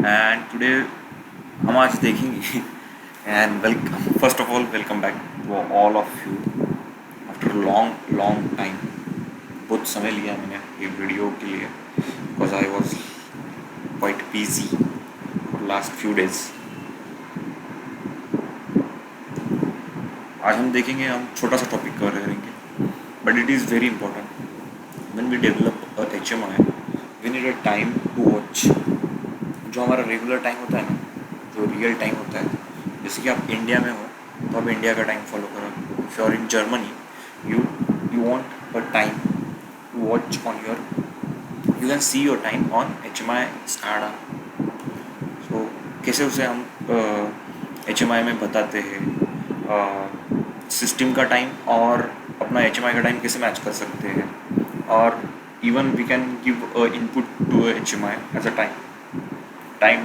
and today हम आज देखेंगे and welcome first of all welcome back to all of you after a long time. बहुत समय लिया मैंने ये वीडियो के लिए because I was quite busy for last few days. आज हम देखेंगे, हम छोटा सा टॉपिक कवर करेंगे but it is very important. When we develop a HMI we need a time to watch. जो हमारा रेगुलर टाइम होता है ना, जो रियल टाइम होता है, जैसे कि आप इंडिया में हो तो आप इंडिया का टाइम फॉलो करो. If you are in Germany you want a time to watch on your, you can see your time on HMI SCADA. So कैसे उसे हम HMI में बताते हैं, सिस्टम का टाइम और अपना HMI का टाइम कैसे मैच कर सकते हैं, और even we can give input to HMI as a time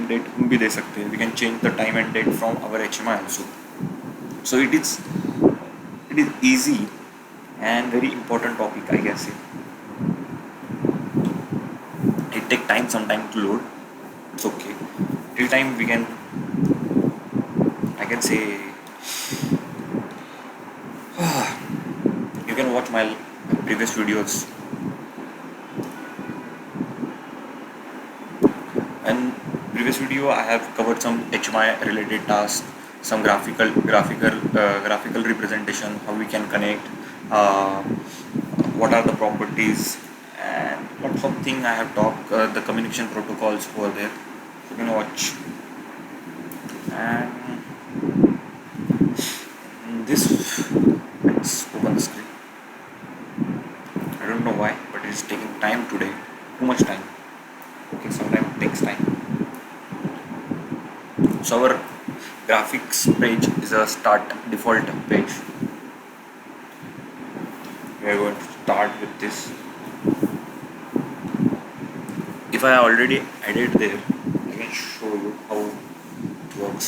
date हम भी दे सकते हैं. We can change the time and date from our HMI also. So it is easy and very important topic I can say. It take time sometime to load. It's okay. Till time we can, I can say, you can watch my previous videos. In previous video, I have covered some HMI related tasks, some graphical representation, how we can connect, what are the properties, and lots of things I have talked, the communication protocols over there. You can watch. And this, let's open the screen. I don't know why, but it is taking time today. Too much time. Okay, sometimes it takes time. So our graphics page is a start default page. We are going to start with this. If I already added there, I can show you how it works.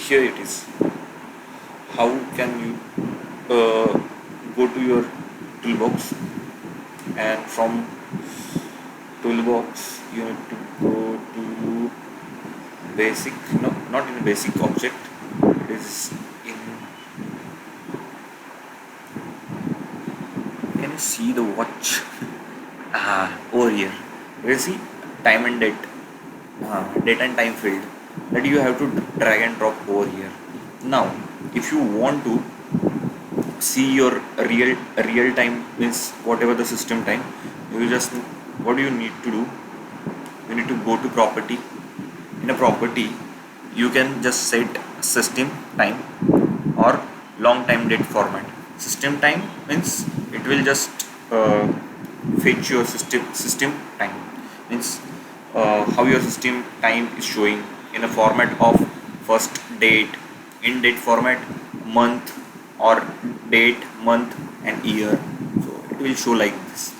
Here it is. How can you go to your toolbox, and from toolbox you need to go to basic, no, not in basic object, it is in, can you see the watch? Over here you will see time and date, date and time field that you have to drag and drop over here. Now if you want to see your real time, means whatever the system time, you just, what do you need to do, you need to go to property. In a property you can just set system time or long time date format. System time means it will just fetch your system time, means how your system time is showing in a format of first date, in date format, month, or date, month and year. So it will show like this.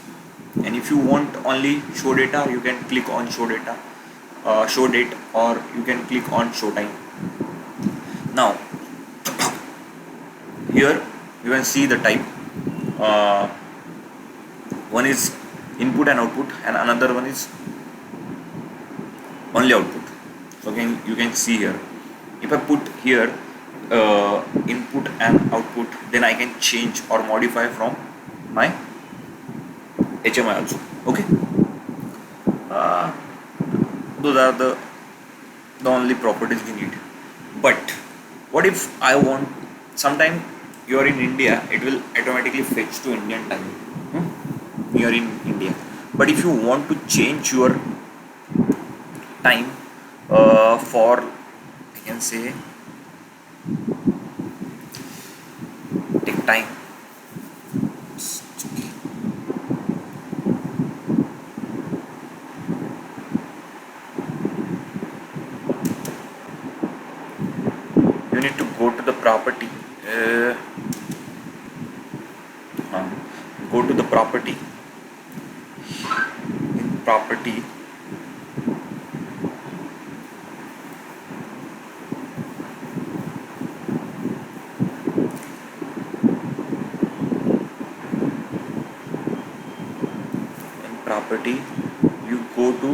And if you want only show data, you can click on show data, show date, or you can click on show time. Now here you can see the type, one is input and output and another one is only output. So you can see here, if I put here input and output, then I can change or modify from my HMI also. Okay, those are the only properties we need. But what if I want, sometime you are in India, it will automatically fetch to Indian time. You are in India, but if you want to change your time for, I can say, take time. You need to go to the property, go to the property. In property property, you go to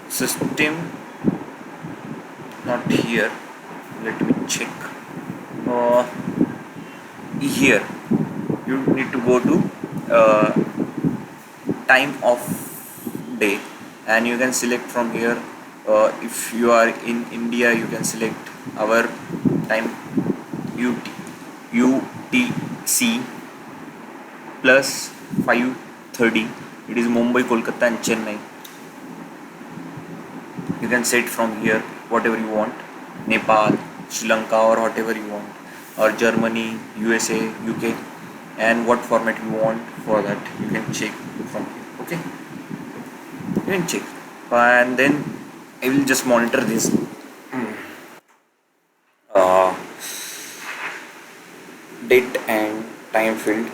system, not here, let me check. uh, Here you need to go to uh, time of day, and you can select from here. If you are in India, you can select our time UTC plus 5:30. It is Mumbai, Kolkata and Chennai. You can set from here whatever you want, Nepal, Sri Lanka or whatever you want, or Germany, USA, UK, and what format you want. For that you can check from here. Okay, you can check, and then I will just monitor this uh, date and time field.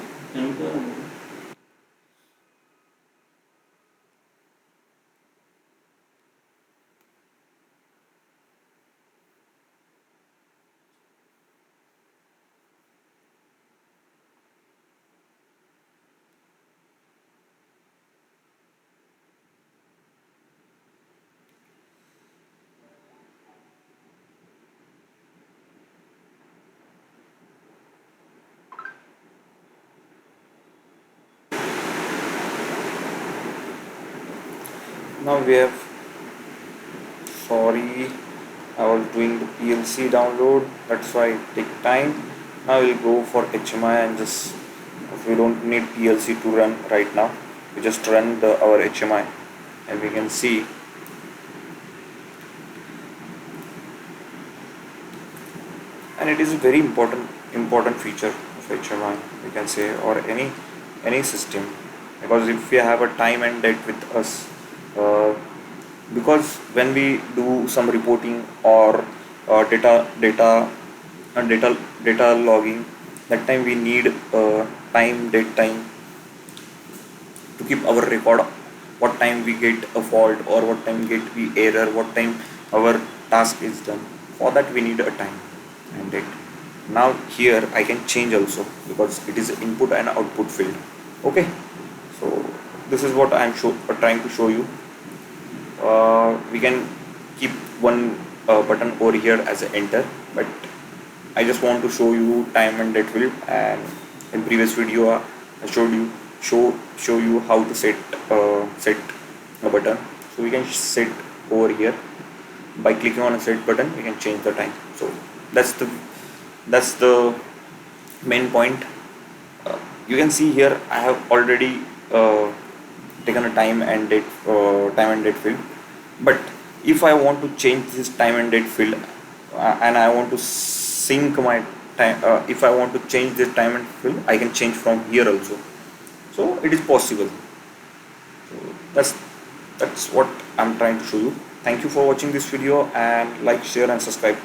Now we have, sorry, I was doing the PLC download, that's why it take time. Now we'll go for HMI, and just, we don't need PLC to run right now, we just run our HMI, and we can see and it is a very important feature of HMI, we can say, or any system, because if we have a time and date with us, uh, because when we do some reporting or data logging, that time we need time, date, time, to keep our record, what time we get a fault or what time we get the error, what time our task is done. For that we need a time and date. Now here I can change also, because it is input and output field. Okay, so this is what I am trying to show you. We can keep one button over here as a enter, but I just want to show you time and date field, and in previous video I showed you show you how to set a button. So we can set over here by clicking on a set button, we can change the time. So that's the main point. You can see here I have already taken a time and date field, but if I want to change this time and date field, and I want to sync my time, if I want to change this time and field, I can change from here also. So it is possible. So that's what I'm trying to show you. Thank you for watching this video, and like, share and subscribe.